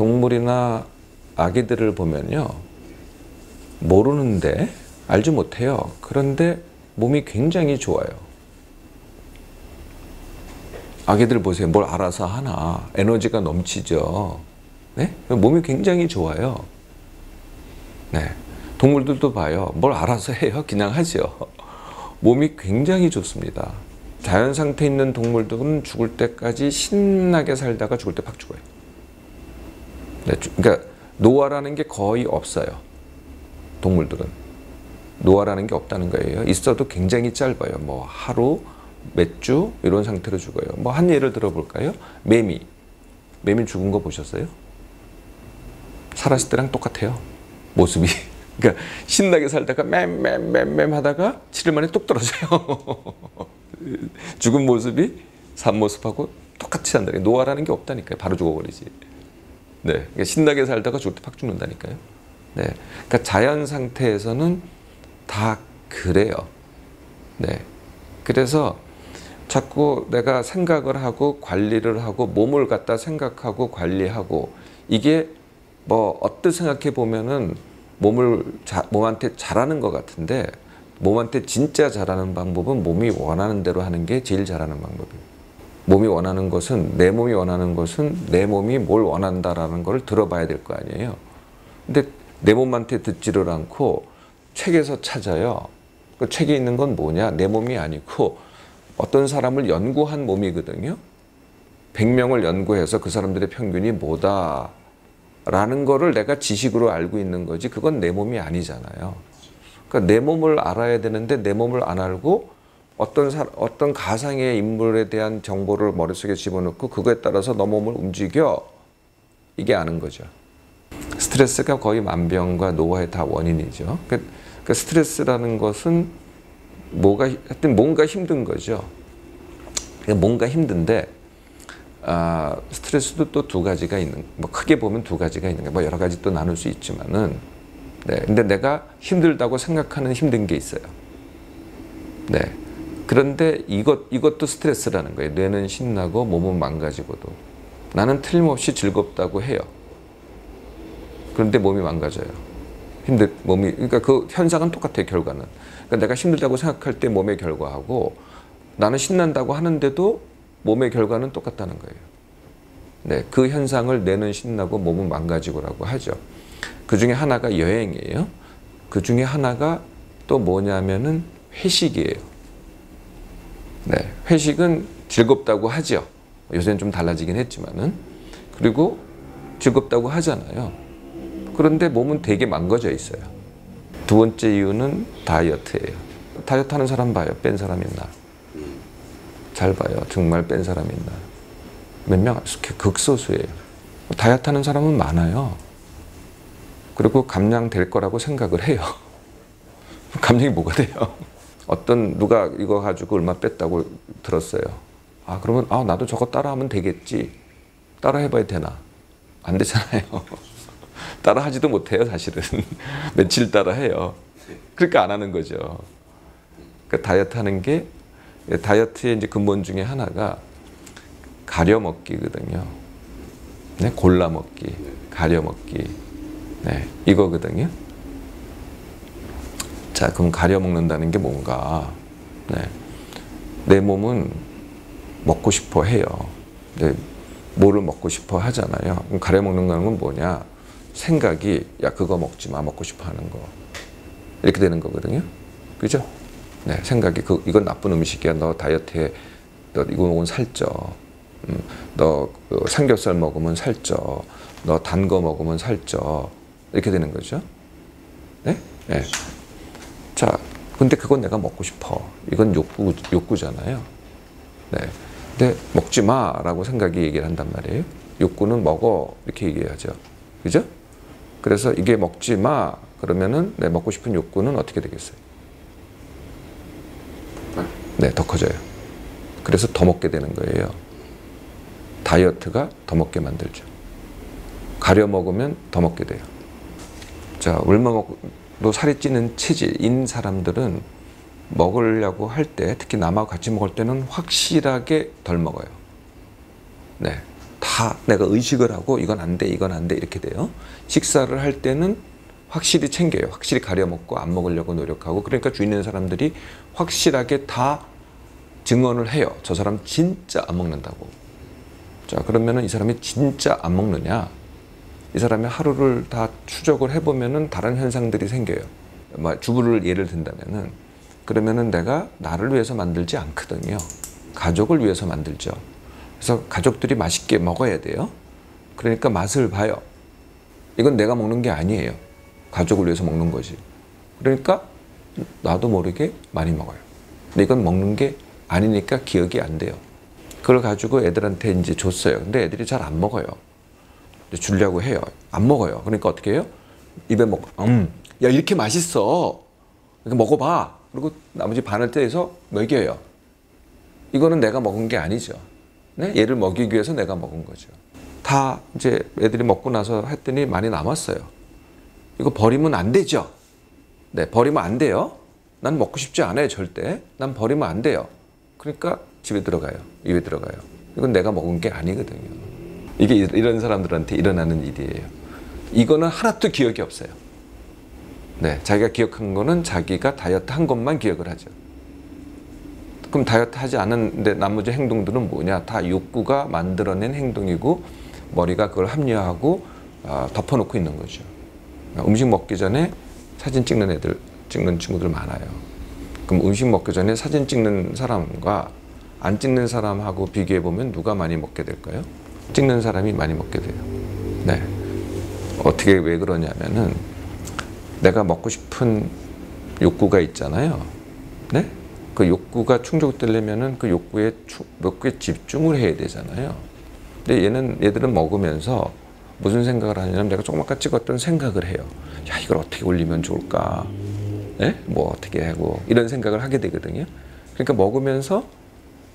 동물이나 아기들을 보면요, 모르는데, 알지 못해요. 그런데 몸이 굉장히 좋아요. 아기들 보세요. 뭘 알아서 하나. 에너지가 넘치죠. 네? 몸이 굉장히 좋아요. 네. 동물들도 봐요. 뭘 알아서 해요. 그냥 하죠. 몸이 굉장히 좋습니다. 자연 상태에 있는 동물들은 죽을 때까지 신나게 살다가 죽을 때 팍 죽어요. 네. 그러니까 노화라는 게 거의 없어요. 동물들은. 노화라는 게 없다는 거예요. 있어도 굉장히 짧아요. 뭐 하루, 몇 주 이런 상태로 죽어요. 뭐 한 예를 들어볼까요? 매미 죽은 거 보셨어요? 살았을 때랑 똑같아요. 모습이. 그러니까 신나게 살다가 맴 하다가 7일 만에 뚝 떨어져요. 죽은 모습이 산 모습하고 똑같이 한다. 노화라는 게 없다니까요. 바로 죽어버리지. 네, 그러니까 신나게 살다가 죽을 때 팍 죽는다니까요. 네, 그러니까 자연 상태에서는 다 그래요. 네, 그래서 자꾸 내가 생각을 하고 관리를 하고 몸을 갖다 생각하고 관리하고, 이게 뭐 어떻게 생각해 보면은 몸한테 잘하는 것 같은데, 몸한테 진짜 잘하는 방법은 몸이 원하는 대로 하는 게 제일 잘하는 방법이에요. 몸이 원하는 것은, 내 몸이 원하는 것은 내 몸이 뭘 원한다라는 걸 들어봐야 될 거 아니에요. 근데 내 몸한테 듣지를 않고 책에서 찾아요. 그 책에 있는 건 뭐냐? 내 몸이 아니고 어떤 사람을 연구한 몸이거든요. 100명을 연구해서 그 사람들의 평균이 뭐다 라는 거를 내가 지식으로 알고 있는 거지, 그건 내 몸이 아니잖아요. 그러니까 내 몸을 알아야 되는데 내 몸을 안 알고 어떤 가상의 인물에 대한 정보를 머릿속에 집어넣고 그거에 따라서 너 몸을 움직여, 이게 아는 거죠. 스트레스가 거의 만병과 노화의 다 원인이죠. 그 스트레스라는 것은 하여튼 뭔가 힘든 거죠. 뭔가 힘든데, 스트레스도 또 두 가지가 있는, 뭐 크게 보면 두 가지가 있는 거, 뭐 여러 가지 또 나눌 수 있지만은, 네. 근데 내가 힘들다고 생각하는 힘든 게 있어요. 네. 그런데 이것도 스트레스라는 거예요. 뇌는 신나고 몸은 망가지고도. 나는 틀림없이 즐겁다고 해요. 그런데 몸이 망가져요. 그러니까 그 현상은 똑같아요, 결과는. 그러니까 내가 힘들다고 생각할 때 몸의 결과하고, 나는 신난다고 하는데도 몸의 결과는 똑같다는 거예요. 네, 그 현상을 뇌는 신나고 몸은 망가지고라고 하죠. 그 중에 하나가 여행이에요. 그 중에 하나가 또 뭐냐면은 회식이에요. 네, 회식은 즐겁다고 하죠. 요새는 좀 달라지긴 했지만은. 그리고 즐겁다고 하잖아요. 그런데 몸은 되게 망가져 있어요. 두 번째 이유는 다이어트예요. 다이어트 하는 사람 봐요. 뺀 사람 있나? 잘 봐요. 정말 뺀 사람 있나? 몇 명? 극소수예요. 다이어트 하는 사람은 많아요. 그리고 감량될 거라고 생각을 해요. 감량이 뭐가 돼요? 누가 이거 가지고 얼마 뺐다고 들었어요. 그러면 나도 저거 따라하면 되겠지. 따라 해봐야 되나? 안 되잖아요. 따라 하지도 못해요, 사실은. 며칠 따라 해요. 그러니까 안 하는 거죠. 그러니까 다이어트 하는 게, 다이어트의 이제 근본 중에 하나가 가려 먹기거든요. 네, 골라 먹기, 가려 먹기. 네, 이거거든요. 자, 그럼 가려 먹는다는 게 뭔가? 네, 내 몸은 먹고 싶어 해요. 네, 뭐를 먹고 싶어 하잖아요. 그럼 가려 먹는 건 뭐냐? 생각이, 야, 그거 먹지 마, 먹고 싶어 하는 거. 이렇게 되는 거거든요. 그죠? 네, 생각이, 이건 나쁜 음식이야. 너 다이어트해. 너 이거 먹으면 살쪄. 너 삼겹살 먹으면 살쪄. 너 단 거 먹으면 살쪄. 이렇게 되는 거죠. 네? 네. 자, 근데 그건 내가 먹고 싶어. 이건 욕구잖아요. 네. 근데 먹지 마라고 생각이 얘기를 한단 말이에요. 욕구는 먹어. 이렇게 얘기하죠. 그죠? 그래서 이게 먹지 마. 그러면은 내 먹고 싶은 욕구는 어떻게 되겠어요? 네, 더 커져요. 그래서 더 먹게 되는 거예요. 다이어트가 더 먹게 만들죠. 가려 먹으면 더 먹게 돼요. 자, 얼마 먹도 살이 찌는 체질인 사람들은 먹으려고 할 때, 특히 남하고 같이 먹을 때는 확실하게 덜 먹어요. 네, 다 내가 의식을 하고 이건 안 돼, 이건 안 돼 이렇게 돼요. 식사를 할 때는 확실히 챙겨요. 확실히 가려 먹고 안 먹으려고 노력하고 그러니까 주위 있는 사람들이 확실하게 다 증언을 해요. 저 사람 진짜 안 먹는다고. 자, 그러면은 이 사람이 진짜 안 먹느냐? 이 사람의 하루를 다 추적을 해보면은 다른 현상들이 생겨요. 주부를 예를 든다면은 그러면은 내가 나를 위해서 만들지 않거든요. 가족을 위해서 만들죠. 그래서 가족들이 맛있게 먹어야 돼요. 그러니까 맛을 봐요. 이건 내가 먹는 게 아니에요. 가족을 위해서 먹는 거지. 그러니까 나도 모르게 많이 먹어요. 근데 이건 먹는 게 아니니까 기억이 안 돼요. 그걸 가지고 애들한테 이제 줬어요. 근데 애들이 잘 안 먹어요. 주려고 해요. 안 먹어요. 그러니까 어떻게 해요? 입에 먹고, 야, 이렇게 맛있어. 이렇게 먹어봐. 그리고 나머지 반을 떼서 먹여요. 이거는 내가 먹은 게 아니죠. 네? 얘를 먹이기 위해서 내가 먹은 거죠. 다 이제 애들이 먹고 나서 했더니 많이 남았어요. 이거 버리면 안 되죠. 네, 버리면 안 돼요. 난 먹고 싶지 않아요, 절대. 난 버리면 안 돼요. 그러니까 집에 들어가요. 입에 들어가요. 이건 내가 먹은 게 아니거든요. 이게 이런 사람들한테 일어나는 일이에요. 이거는 하나도 기억이 없어요. 네, 자기가 기억한 거는 자기가 다이어트 한 것만 기억을 하죠. 그럼 다이어트 하지 않은데 나머지 행동들은 뭐냐? 다 욕구가 만들어낸 행동이고 머리가 그걸 합리화하고 덮어놓고 있는 거죠. 음식 먹기 전에 사진 찍는 친구들 많아요. 그럼 음식 먹기 전에 사진 찍는 사람과 안 찍는 사람하고 비교해 보면 누가 많이 먹게 될까요? 찍는 사람이 많이 먹게 돼요. 네. 어떻게 왜 그러냐면은 내가 먹고 싶은 욕구가 있잖아요. 네? 그 욕구가 충족되려면은 그 욕구에 집중을 해야 되잖아요. 근데 얘들은 먹으면서 무슨 생각을 하냐면 내가 조금 아까 찍었던 생각을 해요. 야, 이걸 어떻게 올리면 좋을까? 네? 뭐 어떻게 하고 이런 생각을 하게 되거든요. 그러니까 먹으면서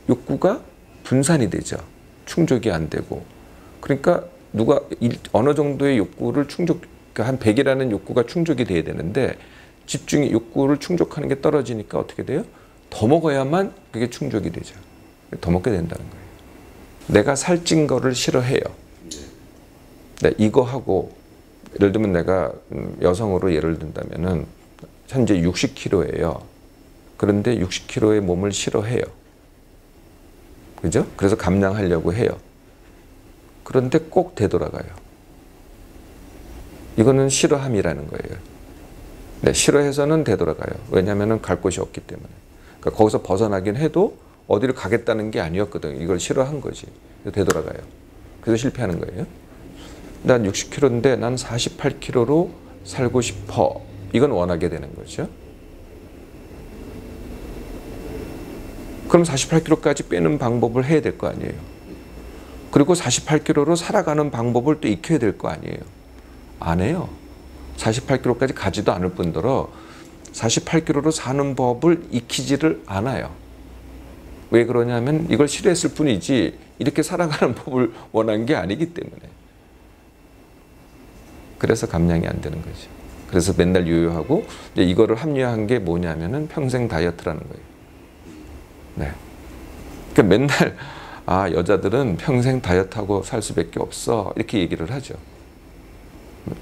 욕구가 분산이 되죠. 충족이 안 되고. 그러니까 누가 어느 정도의 욕구를 그러니까 한 100이라는 욕구가 충족이 돼야 되는데 욕구를 충족하는 게 떨어지니까 어떻게 돼요? 더 먹어야만 그게 충족이 되죠. 더 먹게 된다는 거예요. 내가 살찐 거를 싫어해요. 네, 이거 하고 예를 들면 내가 여성으로 예를 든다면은 현재 60kg예요. 그런데 60kg의 몸을 싫어해요. 그죠? 그래서 감량하려고 해요. 그런데 꼭 되돌아가요. 이거는 싫어함이라는 거예요. 네, 싫어해서는 되돌아가요. 왜냐하면 갈 곳이 없기 때문에. 그러니까 거기서 벗어나긴 해도 어디를 가겠다는 게 아니었거든요. 이걸 싫어한 거지. 그래서 되돌아가요. 그래서 실패하는 거예요. 난 60kg인데 난 48kg로 살고 싶어. 이건 원하게 되는 거죠. 그럼 48kg까지 빼는 방법을 해야 될 거 아니에요. 그리고 48kg로 살아가는 방법을 또 익혀야 될 거 아니에요. 안 해요. 48kg까지 가지도 않을 뿐더러 48kg로 사는 법을 익히지를 않아요. 왜 그러냐면 이걸 싫어했을 뿐이지 이렇게 살아가는 법을 원한 게 아니기 때문에. 그래서 감량이 안 되는 거죠. 그래서 맨날 요요하고 이거를 합리화한 게 뭐냐면은 평생 다이어트라는 거예요. 네. 그러니까 맨날 여자들은 평생 다이어트하고 살 수밖에 없어 이렇게 얘기를 하죠.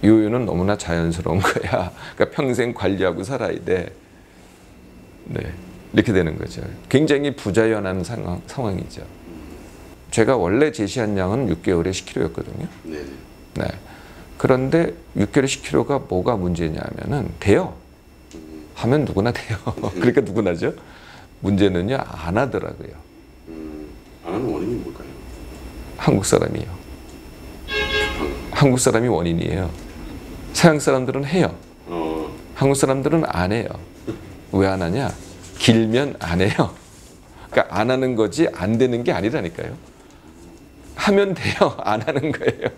요요는 너무나 자연스러운 거야. 그러니까 평생 관리하고 살아야 돼. 네. 이렇게 되는 거죠. 굉장히 부자연한 상황이죠. 제가 원래 제시한 양은 6개월에 10kg였거든요. 네. 그런데 6개월에 10kg가 뭐가 문제냐면은 돼요. 하면 누구나 돼요. 그러니까 누구나죠. 문제는요 안 하더라고요. 안 하는 원인이 뭘까요? 한국 사람이요. 한국 사람이 원인이에요. 서양 사람들은 해요. 한국 사람들은 안 해요. 왜 안 하냐? 길면 안 해요. 그러니까 안 하는 거지 안 되는 게 아니라니까요. 하면 돼요. 안 하는 거예요.